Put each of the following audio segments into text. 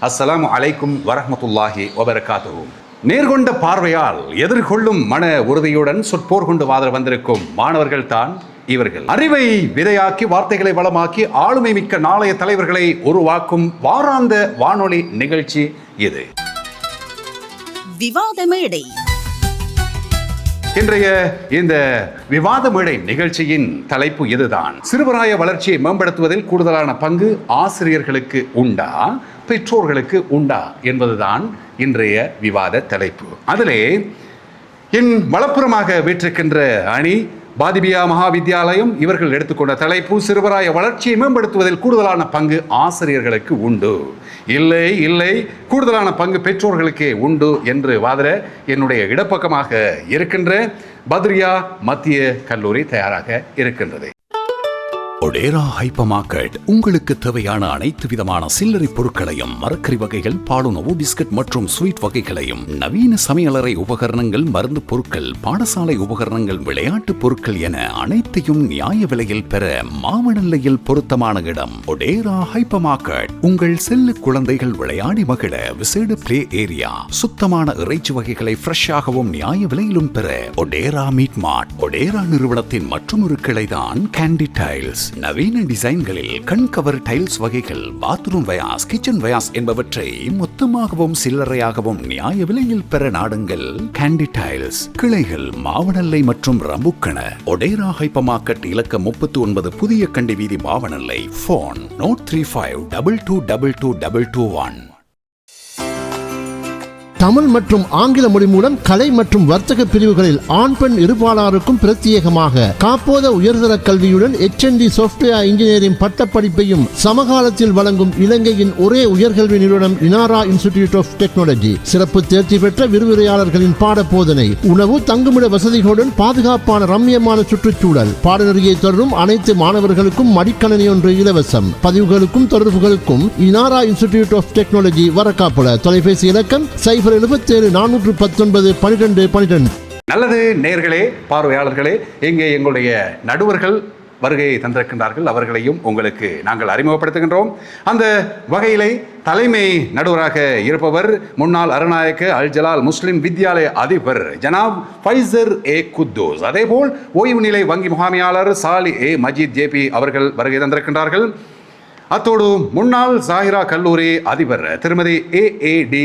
அஸ்ஸலாமு அலைக்கும் வரஹ்மத்துல்லாஹி வபரகாத்துஹு. நேர்கொண்ட பார்வையால் எதிர்கொள்ளும் மன உறுதியுடன் சொற்போர் கொண்டு வாதர வந்திருக்கும் மாணவர்கள் தான் இவர்கள். அறிவை விதையாக்கி வார்த்தைகளை வளமாக்கி ஆளுமை மிக்க நாளைய தலைவர்களை உருவாக்கும் வாராந்த வானொலி நிகழ்ச்சி இது. விவாத மேடை. இன்றைய இந்த விவாத மேடை நிகழ்ச்சியின் தலைப்பு இதுதான். சிறுவராய வளர்ச்சியை மேம்படுத்துவதில் கூடுதலான பங்கு ஆசிரியர்களுக்கு உண்டா, பெற்றோர்களுக்கு உண்டா என்பதுதான் இன்றைய விவாத தலைப்பு. அதிலே என் வலப்புறமாக வீற்றிருக்கின்ற அணி பாதிபியா மகாவித்யாலயம். இவர்கள் எடுத்துக்கொண்ட தலைப்பு சிறுவராய வளர்ச்சியை மேம்படுத்துவதில் கூடுதலான பங்கு ஆசிரியர்களுக்கு உண்டு, இல்லை இல்லை கூடுதலான பங்கு பெற்றோர்களுக்கே உண்டு என்று வாதிட என்னுடைய இடப்பக்கமாக இருக்கின்ற பத்ரியா மத்திய கல்லூரி தயாராக இருக்கின்றது. ஒடேரா ஹைப்பர் மார்க்கெட் உங்களுக்கு தேவையான அனைத்து விதமான சில்லறை பொருட்களையும், மரக்கறி வகைகள், பாலுணவு, பிஸ்கட் மற்றும் ஸ்வீட் வகைகளையும், நவீன சமையலறை உபகரணங்கள், மருந்து பொருட்கள், பாடசாலை உபகரணங்கள், விளையாட்டு பொருட்கள் என அனைத்தையும் நியாய விலையில் பெற மாவனல்லையில் பொருத்தமான இடம் ஒடேரா ஹைப்பர் மார்க்கெட். உங்கள் செல்ல குழந்தைகள் விளையாடி மகிழ விசேட பிளே ஏரியா, சுத்தமான இறைச்சி வகைகளை ஃப்ரெஷ்ஷாகவும் நியாய விலையிலும் பெற ஒடேரா மீட் மார்ட். ஒடேரா நிறுவனத்தின் மற்றொரு கிளைதான் கேண்டி டைல்ஸ். நவீன டிசைன்களில் கண்கவர் டைல்ஸ் வகைகள், பாத்ரூம் வயாஸ், கிச்சன் வயாஸ் என்பவற்றை மொத்தமாகவும் சில்லறையாகவும் நியாய விலையில் பெற நாடுங்கள் கேண்டி டைல்ஸ். கிளைகள் மாவனல்லை மற்றும் ரம்புக்கண. ஒடேரா ஹைப்பர் மார்க்கெட் இலக்கம் 39 புதிய கண்டி வீதி மாவனல்லை. போன் 035222221. தமிழ் மற்றும் ஆங்கில மொழி மூலம் கலை மற்றும் வர்த்தக பிரிவுகளில் ஆண் பெண் இருபாலாருக்கும் பிரத்யேகமாக காப்போத உயர்தர கல்வியுடன் HND சாஃப்ட்வேர் இன்ஜினியரிங் பட்டப்படிப்பையும் சமகாலத்தில் வழங்கும் இலங்கையின் ஒரே உயர்கல்வி நிறுவனம் இனாரா இன்ஸ்டிடியூட் ஆஃப் டெக்னாலஜி. சிறப்பு தேர்ச்சி பெற்ற விரிவுரையாளர்களின் பாட போதனை, உணவு, தங்குமிட வசதிகளுடன் பாதுகாப்பான ரம்மியமான சுற்றுச்சூழல். பாடநெறியை தொடரும் அனைத்து மாணவர்களுக்கும் மடிக்கணனி ஒன்று இலவசம். பதிவுகளுக்கும் தொடர்புகளுக்கும் இனாரா இன்ஸ்டிடியூட் ஆஃப் டெக்னாலஜி, வரக்காப்புல. தொலைபேசி இலக்கம் 077-419-1212. நல்லது நேயர்களே, பார்வையாளர்களே, இங்கே எங்களுடைய நடுவர்கள் வருகையை தந்திருக்கின்றார்கள். அவர்களையும் உங்களுக்கு நாங்கள் அறிமுகப்படுத்துகின்றோம். அந்த வகையிலே தலைமை நடுவராக இருப்பவர் முன்னாள் அருநாயக்க அல் ஜலால் முஸ்லிம் வித்யாலய அதிபர் ஜனாப் ஃபைசர் ஏ குத்தூஸ். அதேபோல் ஓய்வு நிலை வங்கி முகாமையாளர் சாலி ஏ மஜீத் ஜேபி அவர்கள் வருகை தந்திருக்கின்றார்கள். அத்தோடு முன்னாள் சாஹிரா கல்லூரி அதிபர் திருமதி AAD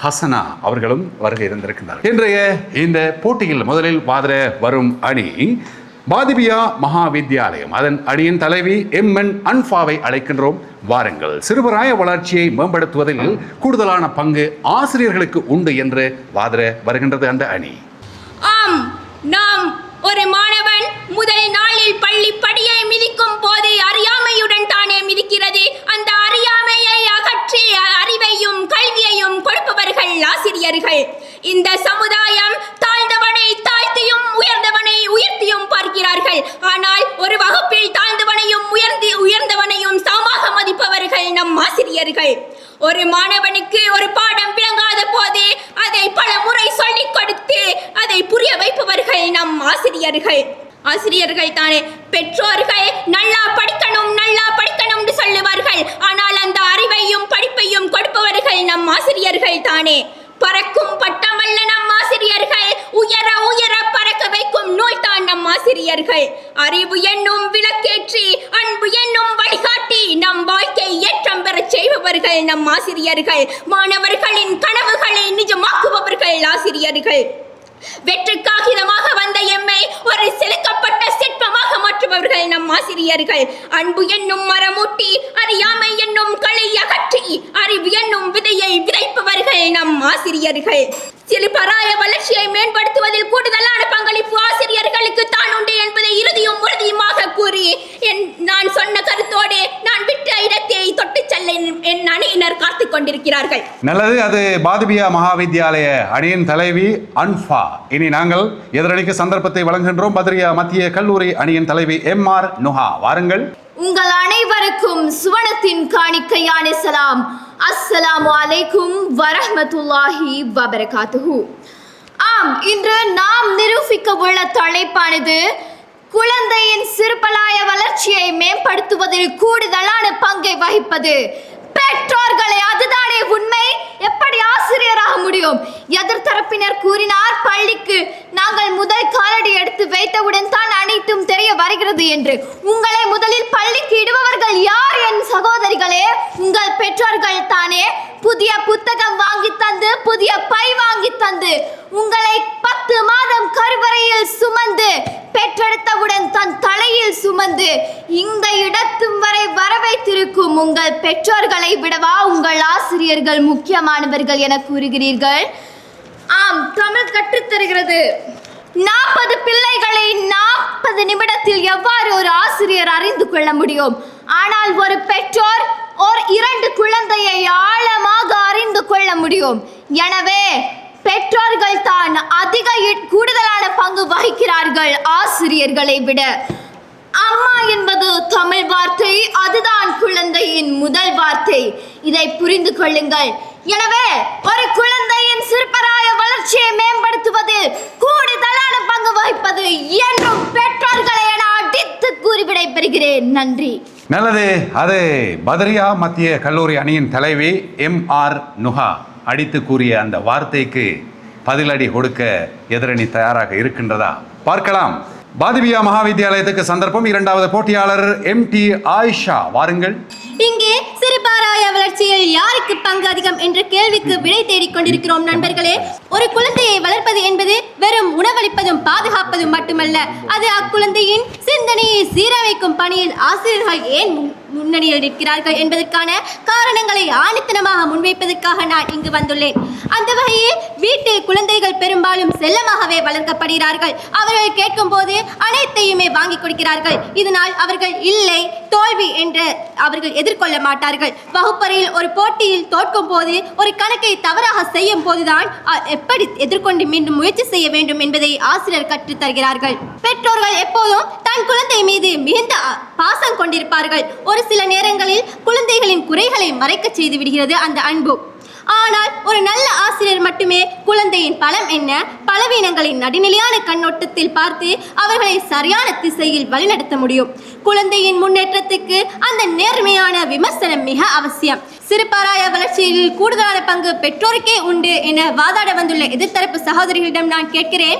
ஹசனா அவர்களும் வருகை இருந்திருக்கின்றார்கள். இன்றைய இந்த போட்டியில் முதலில் வாதிட வரும் அணி பாதிபியா மகாவித்யாலயம். அதன் அணியின் தலைவி MN அன்ஃபாவை அழைக்கின்றோம். வாருங்கள். சிறுவராய வளர்ச்சியை மேம்படுத்துவதில் கூடுதலான பங்கு ஆசிரியர்களுக்கு உண்டு என்று வாதிட வருகின்றது அந்த அணி. ஆம், நாம் ஒரு மாணவன் முதல் நாளில் பள்ளி படியை மிதிக்கும் போது அறியாமையுடன் தானே மிதிக்கிறது. அந்த அறியாமையை அகற்றி அறிவையும் கல்வியையும் கொடுப்பவர்கள் ஆசிரியர்கள். இந்த சமுதாயம் தாழ்ந்தவனை தாழ்த்தியும் உயர்ந்தவனை உயர்த்தியும் பார்க்கிறார்கள். ஆனால் ஒரு வகுப்பில் தாழ்ந்தவனையும் உயர்ந்தவனையும் சமமாக மதிப்பவர்கள் நம் ஆசிரியர்கள். ஒரு மாணவனுக்கு ஒரு பாடம் விளங்காத போது அதை பல முறை சொல்லிக் கொடுத்து அதை புரிய வைப்பவர்கள் நம் ஆசிரியர்கள். ஆசிரியர்கள் தானே. பெற்றோர்கள் நல்லா படிக்கணும் சொல்லுவார்கள். ஆனால் அந்த அறிவையும் படிப்பையும் கொடுப்பவர்கள் நம் ஆசிரியர்கள் தானே. பறக்கும் பட்டமல்ல நம் ஆசிரியர்கள், உயர உயர பறக்க வைக்கும் நூல் தான் நம் ஆசிரியர்கள். அறிவு என்னும் விளக்கேற்றி அன்பு என்னும் வழிகாட்டி நம் வாழ்க்கை ஏற்றம் பெற செய்பவர்கள் நம் ஆசிரியர்கள். மாணவர்களின் கனவுகளை நிஜமாக்குபவர்கள் ஆசிரியர்கள். வெற்று காகிதமாக வந்த எம்மை ஒரு செலுக்கப்பட்ட சிற்பமாக மாற்றுபவர்கள் நம் ஆசிரியர்கள். அன்பு என்னும் மரமூட்டி அறியாமை என்னும் களை அகற்றி அறிவு என்னும் விதையை விதைப்பவர்கள் நம் ஆசிரியர்கள். சிறுபராய வளர்ச்சியை மேம்படுத்துவதில் கூடுதலான பங்களிப்பு ஆசிரியர்களுக்கு தான் உண்டு என்பதை இறுதியும் உறுதியுமாக கூறி நான் சொன்ன கருத்தோடு நான் விட்ட இடத்தை தொட்டு செல்ல என் அணியினர் காத்துக் கொண்டிருக்கிறார்கள். நல்லது. அது பாதிபியா மகாவித்யாலய அணியின் தலைவி அன்ஃபா. இனி நாங்கள் எதிரணிக்கு சந்தர்ப்பத்தை வழங்குகின்றோம். பத்ரியா மத்திய கல்லூரி அணியின் தலைவி MR நுஹா. வாருங்கள். உங்கள் அனைவருக்கும் சுவனத்தின் காணிக்கையான சலாம். அஸ்ஸலாமு அலைக்கும் வரஹ்மத்துல்லாஹி வபரகாத்துஹு. ஆம், இன்று நாம் நிரூபிக்க உள்ள தலைப்பானது குழந்தையின் சிறுபலாய வளர்ச்சியை மேம்படுத்துவதில் கூடுதலான பங்கை வகிப்பது பெற்றோர்களை. அதுதானே இருக்கிறது என்று. உங்களை முதலில் பள்ளிக்கு இடுபவர்கள் யார் என் சகோதரிகளே? உங்கள் பெற்றோர்கள் தானே. புதிய புத்தகம் வாங்கி தந்து, புதிய பை வாங்கி தந்து, உங்களை 10 மாதம் கருவறையில் சுமந்து, பெற்றெடுத்தவுடன் தன் தலையில் சுமந்து இந்த இடத்தும் வரை வரவைத்திருக்கும் உங்கள் பெற்றோர்களை விடவா உங்கள் ஆசிரியர்கள் முக்கியமானவர்கள் என கூறுகிறீர்கள்? ஆம், தமிழ் கற்றுத்தருகிறது. 40 பிள்ளைகளை 40 நிமிடத்தில் எவ்வாறு ஒரு ஆசிரியர் அறிந்து கொள்ள முடியும்? ஆனால் ஒரு பெற்றோர் 2 குழந்தையை ஆழமாக அறிந்து கொள்ள முடியும். எனவே பெற்றோர்கள் தான் கூடுதலான பங்கு வகிக்கிறார்கள் ஆசிரியர்களை விட. அம்மா என்பது தமிழ் வார்த்தை, அதுதான் குழந்தையின் முதல் வார்த்தை. இதை புரிந்து கொள்ளுங்கள். எனவே ஒரு குழந்தையின் சிறுபராய வளர்ச்சியை மேம்படுத்துவதில் கூடுதலான பங்கு வகிப்பது என்றும் பெற்றோர்களை என அடித்து கூறி விடைபெறுகிறேன். நன்றி. நல்லது. அது பத்ரியா மத்திய கல்லூரி அணியின் தலைவி MR நுஹா அடித்து கூறிய அந்த வார்த்தைக்கு பதிலடி கொடுக்க எதிரணி தயாராக இருக்கின்றதா பார்க்கலாம். பாதிபியா மகாவித்யாலயத்துக்கு சந்தர்ப்பம். 2வது போட்டியாளர் MT ஆயிஷா, வாருங்கள். இங்கே சிறுபாராய வளர்ச்சியில் யாருக்கு பங்கு அதிகம் என்ற கேள்விக்கு விடை தேடிக் கொண்டிருக்கிறோம் நண்பர்களே. ஒரு குழந்தையை வளர்ப்பது என்பது வெறும் உணவளிப்பதும் பாதுகாப்பதும் மட்டுமல்ல. அது அக்குழந்தையின் சிந்தனையை சீரமைக்கும் பணியில் ஆசிரியர்கள் ஏன் முன்னணியில் நிற்கிறார்கள் என்பதற்கான காரணங்களை ஆணித்தனமாக முன்வைப்பதற்காக நான் இங்கு வந்துள்ளேன். அந்த வகையில் வீட்டில் குழந்தைகள் பெரும்பாலும் செல்லமாகவே வளர்க்கப்படுகிறார்கள். அவர்கள் கேட்கும் போது அனைத்தையுமே வாங்கி கொடுக்கிறார்கள். இதனால் அவர்கள் இல்லை, தோல்வி என்று அவர்கள் எதிர்கொள்ள மாட்டார்கள். வகுப்பறையில் ஒரு போட்டியில் தோற்கும் போது, ஒரு கணக்கை தவறாக செய்யும் போதுதான் எப்படி எதிர்கொண்டு மீண்டும் முயற்சி செய்ய வேண்டும் என்பதை ஆசிரியர் கற்றுத் தருகிறார்கள். பெற்றோர்கள் எப்போதும் தன் குழந்தை மீது மிகுந்த பாசம் கொண்டிருப்பார்கள். ஒரு சில நேரங்களில் குழந்தைகளின் குறைகளை மறைக்க செய்து விடுகிறது அந்த அன்பு. ஆனால் ஒரு நல்ல ஆசிரியர் மட்டுமே குழந்தையின் பலம் என்ன, பலவீனங்களின் நடுநிலையான கண்ணோட்டத்தில் பார்த்து அவர்களை சரியான திசையில் வழிநடத்த முடியும். குழந்தையின் முன்னேற்றத்துக்கு அந்த நேர்மையான விமர்சனம் மிக அவசியம். சிறுபாராய வளர்ச்சியில் கூடுதலான பங்கு பெற்றோருக்கே உண்டு என வாதாட வந்துள்ள எதிர்த்தரப்பு சகோதரிகளிடம் நான் கேட்கிறேன்,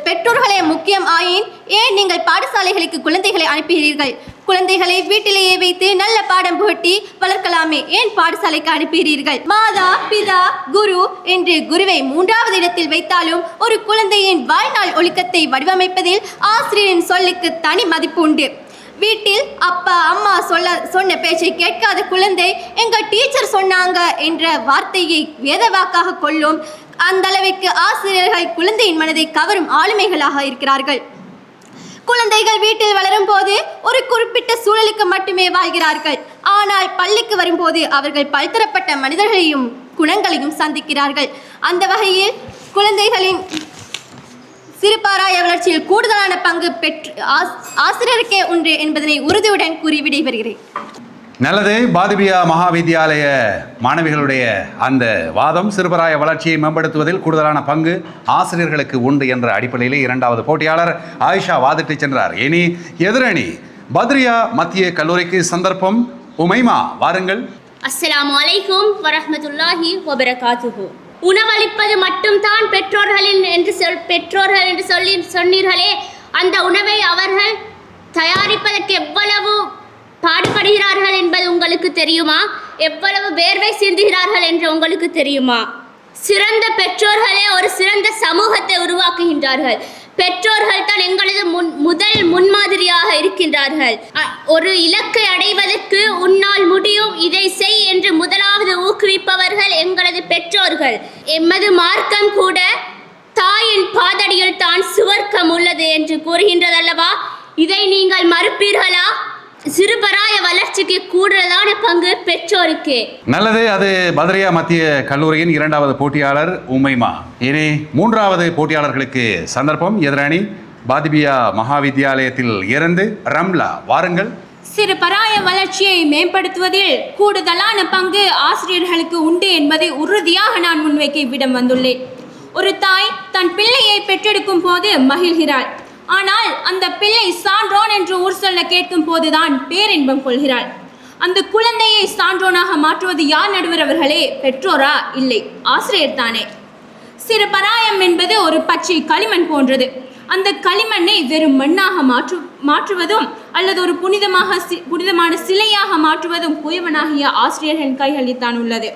பெற்றோர்களே முக்கியம் ஆயின் ஏன் நீங்கள் பாடசாலைகளுக்கு குழந்தைகளை அனுப்புகிறீர்கள்? குழந்தைகளை வீட்டிலேயே வைத்து நல்ல பாடம் புகட்டி வளர்க்கலாமே, ஏன் பாடசாலைக்கு அனுப்புகிறீர்கள்? மாதா பிதா குரு என்று குருவை 3வது இடத்தில் வைத்தாலும் ஒரு குழந்தையின் வாழ்நாள் ஒழுக்கத்தை வடிவமைப்பதில் ஆசிரியரின் சொல்லுக்கு தனி மதிப்பு உண்டு. வீட்டில் அப்பா அம்மா சொன்ன பேச்சை கேட்காத குழந்தை எங்கள் டீச்சர் சொன்னாங்க என்ற வார்த்தையை வேதவாக்காக கொள்ளும். அந்த அளவிற்கு ஆசிரியர்கள் குழந்தையின் மனதை கவரும் ஆளுமைகளாக இருக்கிறார்கள். குழந்தைகள் வீட்டில் வளரும் போது ஒரு குறிப்பிட்ட சூழலுக்கு மட்டுமே வாழ்கிறார்கள். ஆனால் பள்ளிக்கு வரும்போது அவர்கள் பல்தரப்பட்ட மனிதர்களையும் குணங்களையும் சந்திக்கிறார்கள். அந்த வகையில் குழந்தைகளின் சிறுபாராய வளர்ச்சியில் கூடுதலான பங்கு ஆசிரியருக்கே உண்டு என்பதனை உறுதியுடன் கூறி விடைபெறுகிறேன். நல்லது. பாதிபியா மகாவித்யாலய மாணவிகளுடைய அந்த வாதம் சிறுபராய வளர்ச்சியை மேம்படுத்துவதில் கூடுதலான பங்கு ஆசிரியர்களுக்கு உண்டு என்ற அடிப்படையிலே 2வது போட்டியாளர் ஆயிஷா வாதிட்டு சென்றார். இனி எதிரணி பத்ரியா மத்திய கல்லூரிக்கு சந்தர்ப்பம். உமைமா, வாருங்கள். அஸ்ஸலாமு அலைக்கும் வரஹ்மத்துல்லாஹி வபரகாத்துஹு. உணவளிப்பது மட்டும்தான் பெற்றோர்கள் என்று சொன்னீர்களே, அந்த உணவை அவர்கள் தயாரிப்பதற்கு எவ்வளவு பாடுபடுகிறார்கள் என்பது உங்களுக்கு தெரியுமா? எவ்வளவு வேர்வை சிந்துகிறார்கள் என்று உங்களுக்கு தெரியுமா? சிறந்த பெற்றோர்களே ஒரு சிறந்த சமூகத்தை உருவாக்குகின்றார்கள். பெற்றோர்கள் தான் எங்களது முதல் முன்மாதிரியாக இருக்கின்றார்கள். ஒரு இலக்கை அடைவதற்கு உன்னால் முடியும், இதை செய் என்று முதலாவது ஊக்குவிப்பவர்கள் எங்களது பெற்றோர்கள். எமது மார்க்கம் கூட தாயின் பாதடியில் தான் சுவர்க்கம் உள்ளது என்று கூறுகின்றதல்லவா? இதை நீங்கள் மறுப்பீர்களா? சிறுபராய வளர்ச்சிக்கு கூடுதலான பங்கு பெற்றோருக்கு. நல்லது. அது பத்ரியா மத்திய கல்லூரியின் 2வது போட்டியாளர் உமைமா. இனி 3வது போட்டியாளர்களுக்கு சந்தர்ப்பம். எதிரணி பாதிபியா மகாவித்யாலயத்தில் இருந்து ரம்லா, வாருங்கள். சிறுபராய வளர்ச்சியை மேம்படுத்துவதில் கூடுதலான பங்கு ஆசிரியர்களுக்கு உண்டு என்பதை உறுதியாக நான் முன்வைக்க இவ்விடம் வந்துள்ளேன். ஒரு தாய் தன் பிள்ளையை பெற்றெடுக்கும் போது மகிழ்கிறாள். ஆனால் அந்த பிள்ளை சான்றோன் என்று ஊர் சொல்ல கேட்கும் போதுதான் பேரின்பம் கொள்கிறாள். அந்த குழந்தையை சான்றோனாக மாற்றுவது யார் நடுவர் அவர்களே? பெற்றோரா? இல்லை, ஆசிரியர் தானே. சிறுபராயம் என்பது ஒரு பச்சை களிமண் போன்றது. அந்த களிமண்ணை வெறும் மண்ணாக மாற்றுவதும் அல்லது ஒரு புனிதமான சிலையாக மாற்றுவதும் குயவனாகிய ஆசிரியர்களின் கைகளில் தான் உள்ளது.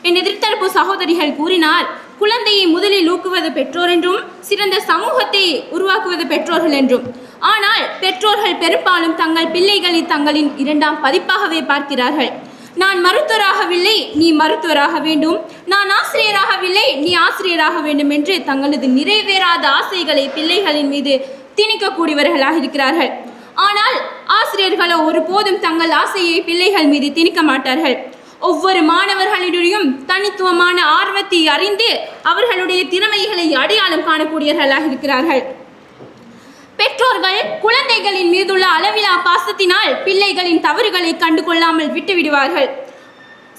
என் எதிர்த்தரப்பு சகோதரிகள் கூறினார், குழந்தையை முதலில் ஊக்குவது பெற்றோர் என்றும் சிறந்த சமூகத்தை உருவாக்குவது பெற்றோர்கள் என்றும். ஆனால் பெற்றோர்கள் பெரும்பாலும் தங்கள் பிள்ளைகளை தங்களின் இரண்டாம் பதிப்பாகவே பார்க்கிறார்கள். நான் மருத்துவராகவில்லை, நீ மருத்துவராக வேண்டும், நான் ஆசிரியராகவில்லை, நீ ஆசிரியராக வேண்டும் என்று தங்களது நிறைவேறாத ஆசைகளை பிள்ளைகளின் மீது திணிக்கக்கூடியவர்களாக இருக்கிறார்கள். ஆனால் ஆசிரியர்களோ ஒருபோதும் தங்கள் ஆசையை பிள்ளைகள் மீது திணிக்க மாட்டார்கள். ஒவ்வொரு மாணவர்களிடையும் தனித்துவமான ஆர்வத்தை அறிந்து அவர்களுடைய திறமைகளை அடையாளம் காணக்கூடியவர்களாக இருக்கிறார்கள். பெற்றோர்கள் குழந்தைகளின் மீதுள்ள அளவிலா பாசத்தினால் பிள்ளைகளின் தவறுகளை கண்டு கொள்ளாமல் விட்டுவிடுவார்கள்.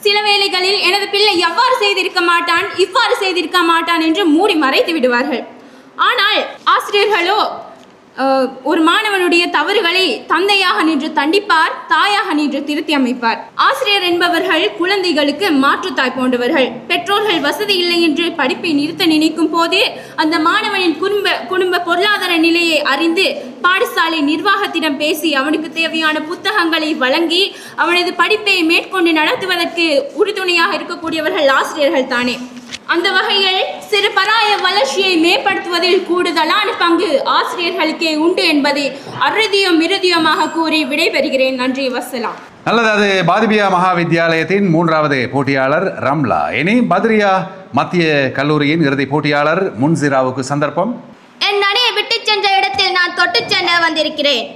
சில வேளைகளில் எனது பிள்ளை எவ்வாறு செய்திருக்க மாட்டான், இவ்வாறு செய்திருக்க மாட்டான் என்று மூடி மறைத்து விடுவார்கள். ஆனால் ஆசிரியர்களோ ஒரு மாணவனுடைய தவறுகளை தந்தையாக நின்று தண்டிப்பார், தாயாக நின்று திருத்தி அமைப்பார். ஆசிரியர் என்பவர்கள் குழந்தைகளுக்கு மாற்றுத்தாய் போன்றவர்கள். பெற்றோர்கள் வசதி இல்லை என்று படிப்பை நிறுத்த நினைக்கும் போது அந்த மாணவனின் குடும்ப பொருளாதார நிலையை அறிந்து பாடசாலை நிர்வாகத்திடம் பேசி அவனுக்கு தேவையான புத்தகங்களை வழங்கி அவனது படிப்பை மேற்கொண்டு நடத்துவதற்கு உறுதுணையாக இருக்கக்கூடியவர்கள் ஆசிரியர்கள் தானே. அந்த வகையில் சிறு பராய வளர்ச்சியை மேம்படுத்துவதில் கூடுதலான பங்கு ஆசிரியர்களுக்கே உண்டு என்பதை அறுதியும் இறுதியுமாக கூறி விடைபெறுகிறேன். நன்றி, வசலாம். நல்லது. அது பாதிபியா மகா வித்தியாலயத்தின் 3வது போட்டியாளர் ரம்லா. இனி பத்ரியா மத்திய கல்லூரியின் இறுதி போட்டியாளர் முன்சிராவுக்கு சந்தர்ப்பம். என் அணியை விட்டு சென்ற இடத்தில் நான் தொட்டு சென்ற வந்திருக்கிறேன்.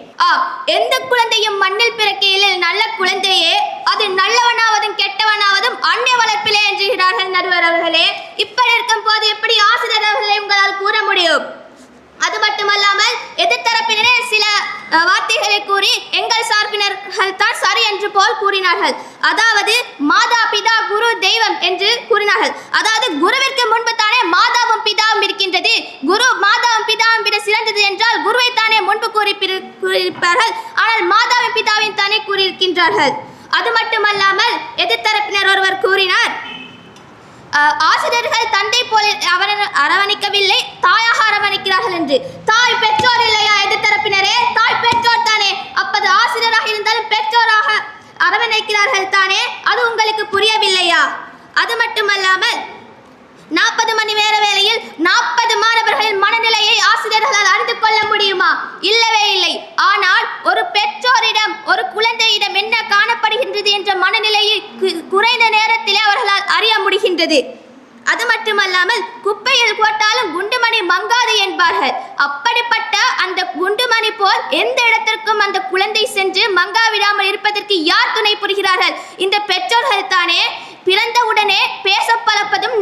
எந்த குழந்தையும் மண்ணில் பிறக்கையில் நல்ல குழந்தையே, அது நல்லவனாவதும் கெட்டவனாவதும் அன்னை வளர்ப்பிலே என்கிறார்கள் நடுவர் அவர்களே. இப்படி இருக்கும் போது எப்படி ஆசிரியர் அவர்களை உங்களால் கூற முடியும்? அது மட்டுமல்லாமல் எதிர்த்தரப்பினரே சில வார்த்தைகளை கூறி எங்கள் சார்பினர்கள் தான் சரி என்று போல் கூறினார்கள். அதாவது மாதா பிதா குரு தெய்வம் என்று கூறினார்கள். அதாவது குருவிற்கு முன்பு தானே மாதாவும் பிதாவும் இருக்கின்றது, குரு மாதாவும் பிதாவும் விட சிறந்தது என்றால் குருவை தானே முன்பு கூறியிருப்பார்கள். ஆனால் மாதாவின் பிதாவின் தானே கூறியிருக்கின்றார்கள். அது மட்டுமல்லாமல் எதிர்த்தரப்பினர் ஒருவர் கூறினார், ஆசிரியர்கள் தந்தை போல அரவணைக்கவில்லை, தாயாக அரவணைக்கிறார்கள் என்று. தாய் பெற்றோர் இல்லையா எதிர்த்தரப்பினரே? தாய் பெற்றோர் தானே. அப்போது ஆசிரியராக இருந்தாலும் பெற்றோராக அரவணைக்கிறார்கள் தானே. அது உங்களுக்கு புரியவில்லையா? அது மட்டுமல்லாமல் 40 மணி நேர வேளையில் 40 மாணவர்களின் மனநிலையை ஆசிரியர்களால் அறிந்து கொள்ள முடியுமா? இல்லவே இல்லை. ஆனால் ஒரு பெற்றோரிடம் ஒரு குழந்தையிடம் என்ன காணப்படுகின்றது என்ற மனநிலையை குறைந்த நேரத்திலே அவர்களால் அறிய முடிகின்றது. அது மட்டுமல்லாமல் குப்பையில் போட்டாலும் குண்டுமணி மங்காது என்பார்கள். அப்படிப்பட்ட அந்த குண்டுமணி போல் எந்த இடத்திற்கும் அந்த குழந்தை சென்று மங்காவிடாமல் இருப்பதற்கு யார் துணை புரிகிறார்கள்? இந்த பெற்றோர்கள் தானே. பிறந்தவுடனே பேச பழப்பதும்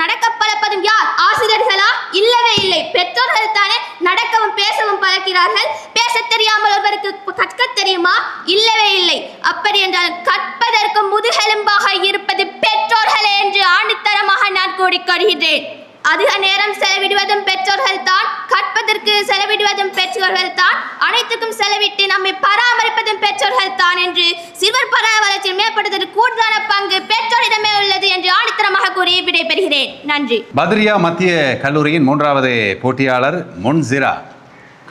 நடக்க பழப்பதும் யார்? ஆசிரியர்களா? இல்லவே இல்லை. பெற்றோர்கள் தானே நடக்கவும் பேசவும் பழக்கிறார்கள். பேச தெரியாமல் ஒருவருக்கு கற்க தெரியுமா? இல்லவே இல்லை. அப்படி என்றால் கற்பதற்கு முதுகெலும்பாக இருப்பது பெற்றோர்களே என்று ஆணித்தரமாக நான் கூறிக்கொள்கிறேன். அதிக நேரம் செலவிடுவதும் பெற்றோர்கள் தான், கற்பதற்கு செலவிடுவதும் பெற்றோர்கள் தான், அனைத்துக்கும் செலவிட்டு நம்மை பராமரிப்பதும் பெற்றோர்கள் தான் என்று சிறுவர் பராய வளர்ச்சியில் மேம்படுத்துவதற்கு கூடுதலான பங்கு பெற்றோரிடமே உள்ளது என்று ஆணித்தரமாக கூறி விடைபெறுகிறேன். நன்றி. பத்ரியா மத்திய கல்லூரியின் 3வது போட்டியாளர் முன்சிரா.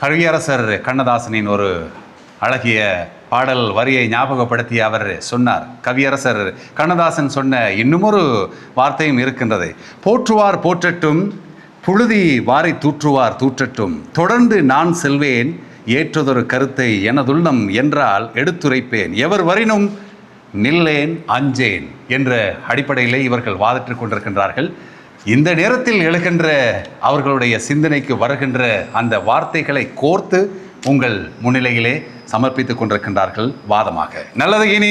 கவியரசர் கண்ணதாசனின் ஒரு அழகிய பாடல் வரியை ஞாபகப்படுத்தி அவர் சொன்னார். கவியரசர் கண்ணதாசன் சொன்ன இன்னுமொரு வார்த்தையும் இருக்கின்றது. போற்றுவார் போற்றட்டும், புழுதி வாரி தூற்றுவார் தூற்றட்டும், தொடர்ந்து நான் செல்வேன், ஏற்றதொரு கருத்தை எனதுள்ளம் என்றால் எடுத்துரைப்பேன், எவர் வரினும் நில்லேன் அஞ்சேன் என்ற அடிப்படையிலே இவர்கள் வாதிட்டுக் கொண்டிருக்கின்றார்கள். இந்த நேரத்தில் எழுகின்ற அவர்களுடைய சிந்தனைக்கு வருகின்ற அந்த வார்த்தைகளை கோர்த்து உங்கள் முன்னிலையிலே சமர்ப்பித்துக் கொண்டிருக்கின்றார்கள் வாதமாக. நல்லது. இனி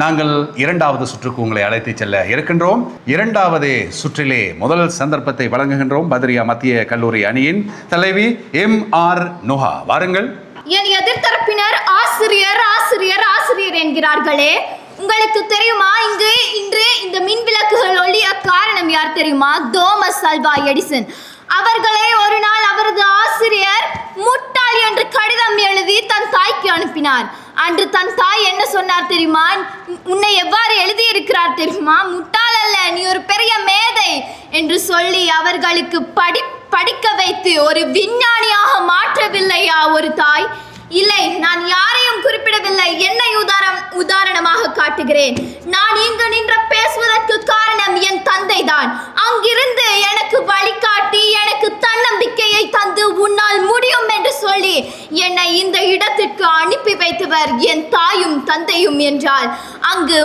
நாங்கள் 2வது சுற்றுக்கு உங்களை அழைத்து செல்ல இருக்கின்றோம். 2வது சுற்றிலே முதல் சந்தர்ப்பத்தை வழங்குகின்றோம் பத்ரியா மத்திய கல்லூரி அணியின் தலைவி MR நுஹா. வாருங்கள். என் எதிர்த்தரப்பினர் ஆசிரியர் ஆசிரியர் ஆசிரியர் என்கிறார்களே, உங்களுக்கு தெரியுமா இன்று இந்த மின் விளக்குகள் ஒளிய காரணம் யார் தெரியுமா? Thomas Alva Edison. அவர்களே ஒரு நாள் அவரது ஆசிரியர் முட்டாள் என்று கடிதம் எழுதி தன் தாய்க்கு அனுப்பினார். அன்று தன் தாய் என்ன சொன்னார் தெரியுமா? உன்னை எவ்வாறு எழுதியிருக்கிறார் தெரியுமா? முட்டாள் அல்ல, நீ ஒரு பெரிய மேதை என்று சொல்லி அவர்களுக்கு படிக்க வைத்து ஒரு விஞ்ஞானியாக மாற்றவில்லையா ஒரு தாய்? இல்லை, நான் யாரையும் குறிப்பிடவில்லை. என்னை உதாரணமாக காட்டுகிறேன். நான் இங்கு நின்று பேசுவதற்கு காரணம் என் தந்தை தான். அங்கிருந்து எனக்கு வழிகாட்டி எனக்கு தன்னம்பிக்கையை தந்து உன்னால் முடியும் என்று சொல்லி என்னை இந்த இடத்திற்கு அனுப்பி வைத்தவர் என் தாயும் தந்தையும் என்றால் அங்கு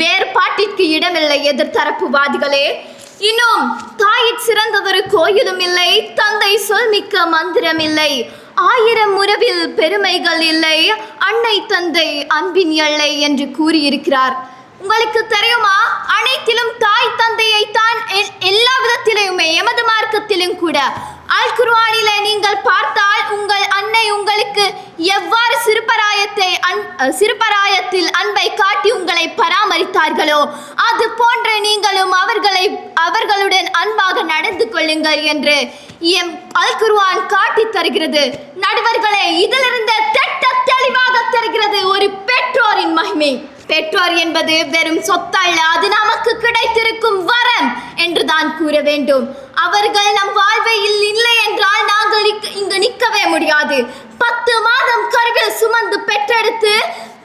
வேறுபாட்டிற்கு இடமில்லை எதிர்த்தரப்புவாதிகளே. இன்னும் தாயிற் சிறந்ததொரு கோயிலும் இல்லை, தந்தை சொல்மிக்க மந்திரம் இல்லை, 1000 உறவில் பெருமைகள் இல்லை, அன்னை தந்தை அன்பின் எல்லை என்று கூறியிருக்கிறார். உங்களுக்கு தெரியுமா, அனைத்திலும் தாய் தந்தையை தான் எல்லா விதத்திலுமே எமது மார்க்கத்திலும் கூட அல் குர்ஆனிலே நீங்கள் பார்த்தால் உங்கள் அன்னை உங்களுக்கு எவ்வாறு சிறுபராயத்தில் அன்பை காட்டி உங்களை பராமரித்தார்களோ அது போன்று நீங்களும் அவர்களுடன் அன்பாக நடந்து கொள்ளுங்கள் என்று அல் குர்ஆன் காட்டி தருகிறது. நடுவர்களே, இதிலிருந்து தெளிவாக தெரிகிறது ஒரு பெற்றோரின் மகிமை. பெற்றோர் என்பது வெறும் சொத்தல்ல, அது நமக்கு கிடைத்திருக்கும் வரம் என்றுதான் கூற வேண்டும். அவர்கள் நம் வாழ்வில் இல்லை என்றால் நாங்கள் இங்கு நிற்கவே முடியாது. 10 மாதம் கருவில் சுமந்து பெற்றெடுத்து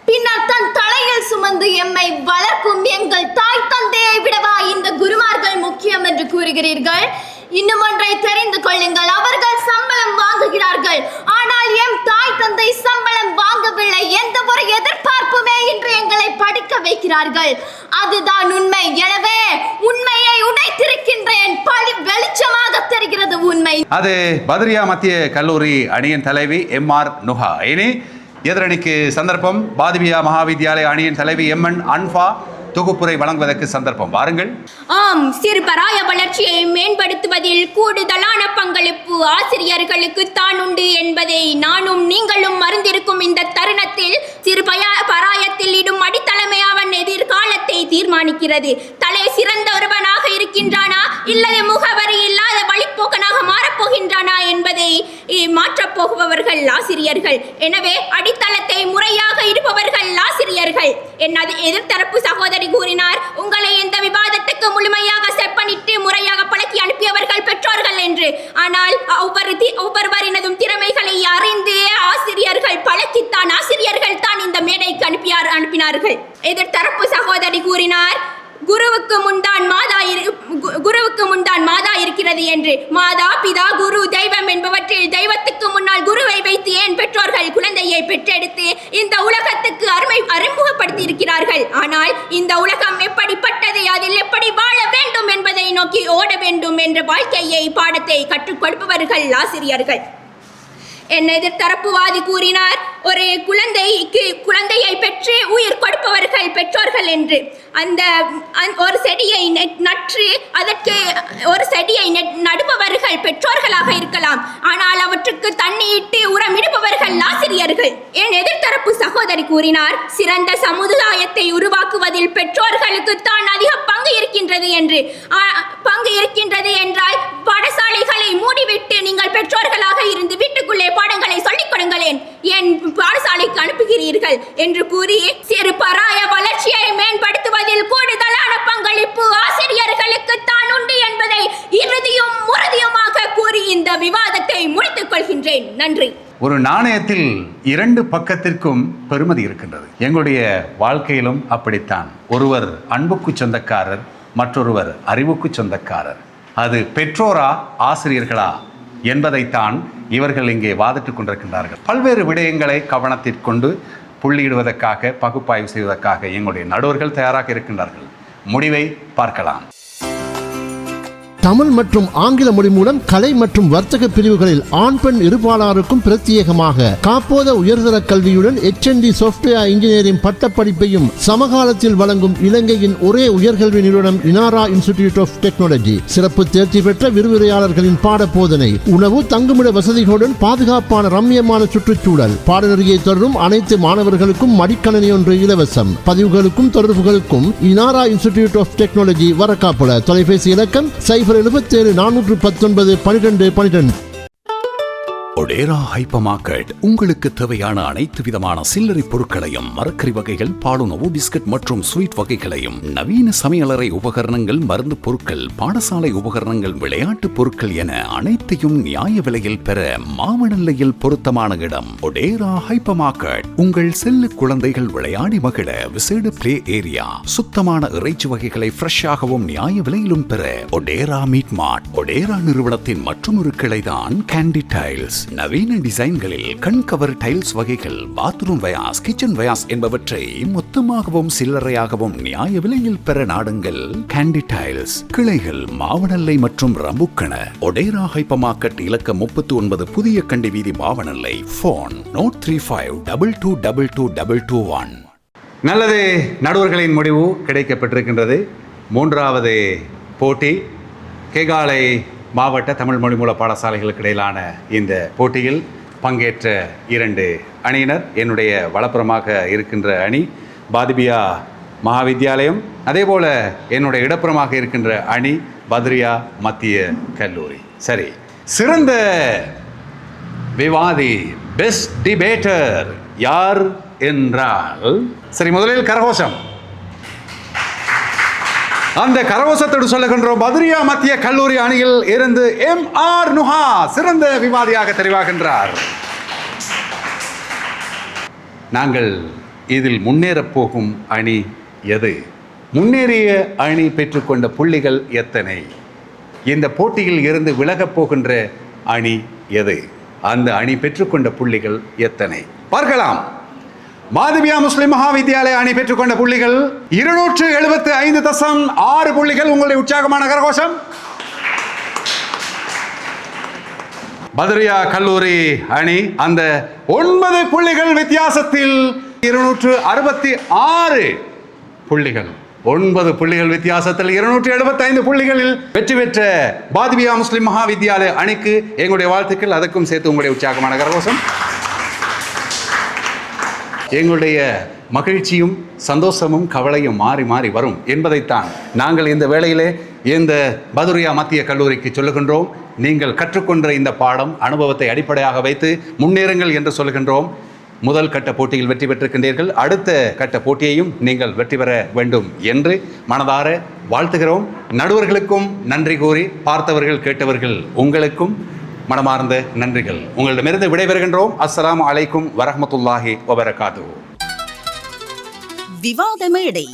பின்னர் தன் தலையில் சுமந்து எம்மை வளர்க்கும் எங்கள் தாய் தந்தையை விடவா இந்த குருமார்கள் முக்கியம் என்று கூறுகிறீர்கள்? இன்னும் ஒன்றை தெரிந்து கொள்ளுங்கள், அவர்கள் சம்பளம் வாங்குகிறார்கள், ஆனால் எம் தாய் தந்தை சம்பளம் வாங்கவில்லை. எந்த ஒரு எதிர்பார்ப்புமே இன்று எங்களை படிக்க வைக்கிறார்கள். அதுதான் உண்மை. எனவே உண்மையை உடைத்திருக்கின்றேன். வெளிச்சமாக தெரிகிறது உண்மை. அது பத்ரியா மத்திய கல்லூரி அணியின் தலைவி MR நுஹா. இனி எதிரணிக்கு சந்தர்ப்பம். பாதிபியா மகாவித்யாலய அணியின் தலைவி MN அன்ஃபா தொகுப்புரை வழங்குவதற்கு சந்தர்ப்பம். வாருங்கள். ஆம், சிறுபராய வளர்ச்சியை மேம்படுத்துவதில் கூடுதலான பங்களிப்பு ஆசிரியர்களுக்கு தான் உண்டு என்பதை நானும் நீங்களும் மறந்திருக்கும் இந்த தருணத்தில் சிறுபராயத்தில் இடும் அடித்தளமே அவன் எதிர்காலத்தை தீர்மானிக்கிறது. தலை சிறந்த ஒருவனாக இருக்கின்றானா இல்லது முகவரி இல்லாத வழிப்போக்கனாக மாறப்போகின்றானா என்பதை மாற்றப் போகுபவர்கள் ஆசிரியர்கள். எனவே அடித்தளத்தை முறையாக இருப்பவர்கள் ஆசிரியர்கள். என்னது எதிர்த்தரப்பு சகோதரி கூறினார், உங்களை இந்த விவாதத்துக்கு முழுமையாக செப்பனிட்டு முறையாக பழக்கி அனுப்பியவர்கள் பெற்றோர்கள் என்று. ஆனால் ஒவ்வொருவரினதும் திறமைகளை அறிந்து ஆசிரியர்கள் பழக்கித்தான் ஆசிரியர்கள் தான் இந்த மேடைக்கு அனுப்பினார்கள். எதிர்த்தரப்பு சகோதரி கூறினார், குருவுக்கு முன்தான் மாதா இருக்கிறது என்று. மாதா, பிதா, குரு, தெய்வம் என்பவற்றில் தெய்வத்துக்கு முன்னால் குருவை வைத்து ஏன் பெற்றோர்கள் குழந்தையை பெற்றெடுத்து இந்த உலகத்துக்கு அறிமுகப்படுத்தி இருக்கிறார்கள். ஆனால் இந்த உலகம் எப்படிப்பட்டது, அதில் எப்படி வாழ வேண்டும் என்பதை நோக்கி ஓட வேண்டும் என்ற வாழ்க்கையை பாடத்தை கற்றுக் கொடுப்பவர்கள் ஆசிரியர்கள். என் எதிர்த்தரப்புவாதி கூறினார், ஒரு குழந்தையை பெற்று உயிர் கொடுப்பவர்கள் பெற்றோர்கள் என்று. ஒரு செடியை நட்டு அதற்கு ஒரு செடியை நடுபவர்கள் பெற்றோர்களாக இருக்கலாம், ஆனால் அவற்றுக்கு தண்ணீட்டு உரமிடுபவர்கள் ஆசிரியர்கள். என் எதிர்த்தரப்பு சகோதரி கூறினார், சிறந்த சமுதாயத்தை உருவாக்குவதில் பெற்றோர்களுக்கு தான் அதிக பங்கு இருக்கின்றது என்றால் பாடசாலைகளை மூடிவிட்டு நீங்கள் பெற்றோர்களாக இருந்து வீட்டுக்குள்ளே பாடங்களை சொல்லிக் கொடுங்களேன், ஏன் பாடசாலைக்கு அனுப்புகிறீர்கள் என்று கூறி சிறுபராய வளர்ச்சியை மேம்படுத்துவதில் கூடுதலான பங்களிப்பு ஆசிரியர்களுக்கு தான் உண்டு என்பதை இறுதியும் உறுதியுமாக கூறி இந்த விவாதத்தை முடித்துக் கொள்கின்றேன். நன்றி. ஒரு நாணயத்தில் 2 பக்கத்திற்கும் பெருமதி இருக்கின்றது. எங்களுடைய வாழ்க்கையிலும் அப்படித்தான். ஒருவர் அன்புக்கு சொந்தக்காரர், மற்றொருவர் அறிவுக்கு சொந்தக்காரர். அது பெற்றோரா ஆசிரியர்களா என்பதைத்தான் இவர்கள் இங்கே வாதிட்டுக் கொண்டிருக்கின்றார்கள். பல்வேறு விடயங்களை கவனத்திற்கொண்டு புள்ளியிடுவதற்காக, பகுப்பாய்வு செய்வதற்காக எங்களுடைய நடுவர்கள் தயாராக இருக்கின்றார்கள். முடிவை பார்க்கலாம். தமிழ் மற்றும் ஆங்கில மொழி மூலம் கலை மற்றும் வர்த்தக பிரிவுகளில் ஆண் பெண் இருபாலாருக்கும் பிரத்யேகமாக காப்போத உயர்தர கல்வியுடன் HND சாஃப்ட்வேர் இன்ஜினியரிங் பட்டப்படிப்பையும் சமகாலத்தில் வழங்கும் இலங்கையின் ஒரே உயர்கல்வி நிறுவனம் இனாரா இன்ஸ்டிடியூட் ஆஃப் டெக்னாலஜி. சிறப்பு தேர்ச்சி பெற்ற விரிவுரையாளர்களின் பாட போதனை, உணவு, தங்குமிட வசதிகளுடன் பாதுகாப்பான ரம்மியமான சுற்றுச்சூழல். பாடநெறியை தொடரும் அனைத்து மாணவர்களுக்கும் மடிக்கணனி ஒன்று இலவசம். பதிவுகளுக்கும் தொடர்புகளுக்கும் இனாரா இன்ஸ்டிடியூட் ஆஃப் டெக்னாலஜி, வரக்காப்புல. தொலைபேசி இலக்கம் 077 419 12 12. ஒடேரா ஹைப்பர் மார்க்கெட் உங்களுக்கு தேவையான அனைத்து விதமான சில்லறை பொருட்களையும் மரக்கறி வகைகள், பாலுணவு, பிஸ்கட் மற்றும் ஸ்வீட் வகைகளையும், நவீன சமையலறை உபகரணங்கள், மருந்து பொருட்கள், பாடசாலை உபகரணங்கள், விளையாட்டு பொருட்கள் என அனைத்தையும் நியாய விலையில் பெற மாவனல்லையில் பொருத்தமான இடம் ஒடேரா ஹைப்பர் மார்க்கெட். உங்கள் செல்ல குழந்தைகள் விளையாடி மகிழ விசேட பிளே ஏரியா, சுத்தமான இறைச்சி வகைகளை ஃப்ரெஷ்ஷாகவும் நியாய விலையிலும் பெற ஒடேரா மீட் மார்ட். ஒடேரா நிறுவனத்தின் மற்றொரு கிளைதான் கேண்டி டைல்ஸ். நவீன டிசைன்களில் கண்கவர் டைல்ஸ் வகைகள், பாத்ரூம் வயாஸ், கிச்சன் வயாஸ் என்பவற்றை மொத்தமாகவும் சில்லறையாகவும் நியாய விலையில் பெற நாடுங்கள் கேண்டி டைல்ஸ். கிளைகள் மாவனல்லை மற்றும் ரம்புக்கண. ஒடேரா ஹைப்பர் மார்க்கெட் இலக்கம் 39 புதிய கண்டி வீதி, மாவனல்லை. போன் 0352222221. நல்லது, நடுவர்களின் முடிவு கிடைக்கப்பட்டிருக்கின்றது. மூன்றாவது போட்டி கேகாலை மாவட்ட தமிழ் மொழி மூல பாடசாலைகளுக்கு இடையிலான இந்த போட்டியில் பங்கேற்ற 2 அணியினர். என்னுடைய வலப்புறமாக இருக்கின்ற அணி பாதிபியா மகாவித்யாலயம், அதேபோல் என்னுடைய இடப்புறமாக இருக்கின்ற அணி பத்ரியா மத்திய கல்லூரி. சரி, சிறந்த விவாதி, பெஸ்ட் டிபேட்டர் யார் என்றால், சரி முதலில் கரகோஷம். அந்த கரகோஷத்தோடு சொல்லுகின்றோம், பத்ரியா மத்திய கல்லூரி அணியில் இருந்து MR நுஹா சிறந்த விவாதியாக தெரிவாகின்றார். நாங்கள் இதில் முன்னேறப் போகும் அணி எது? முன்னேறிய அணி பெற்றுக்கொண்ட புள்ளிகள் எத்தனை? இந்த போட்டியில் இருந்து விலகப் போகின்ற அணி எது? அந்த அணி பெற்றுக்கொண்ட புள்ளிகள் எத்தனை? பார்க்கலாம். மாதவியா முஸ்லிம் மகாவித்யாலய அணி பெற்றுக்கொண்ட புள்ளிகள் 275.6 புள்ளிகள். உங்களுடைய உற்சாகமான கரகோஷம். பத்ரியா கல்லூரி அணி அந்த 9 புள்ளிகள் வித்தியாசத்தில் 266 புள்ளிகள், 9 புள்ளிகள் வித்தியாசத்தில் 275 புள்ளிகளில் வெற்றி பெற்ற பாதிபியா முஸ்லிம் மகாவித்யாலய அணிக்கு எங்களுடைய வாழ்த்துக்கள். அதற்கும் சேர்த்து உங்களுடைய உற்சாகமான கரகோஷம். எங்களுடைய மகிழ்ச்சியும் சந்தோஷமும் கவலையும் மாறி மாறி வரும் என்பதைத்தான் நாங்கள் இந்த வேளையிலே இந்த பத்ரியா மத்திய கல்லூரிக்கு சொல்லுகின்றோம். நீங்கள் கற்றுக்கொண்ட இந்த பாடம், அனுபவத்தை அடிப்படையாக வைத்து முன்னேறுங்கள் என்று சொல்லுகின்றோம். முதல் கட்ட போட்டியில் வெற்றி பெற்றிருக்கின்றீர்கள். அடுத்த கட்ட போட்டியையும் நீங்கள் வெற்றி பெற வேண்டும் என்று மனதார வாழ்த்துகிறோம். நடுவர்களுக்கும் நன்றி கூறி, பார்த்தவர்கள் கேட்டவர்கள் உங்களுக்கும் மனமார்ந்த நன்றிகள். உங்களிடமிருந்து விடைபெறுகின்றோம். அஸ்ஸலாமு அலைக்கும் வரஹ்மத்துல்லாஹி வபரகாத்துஹு. விவாத மேடை.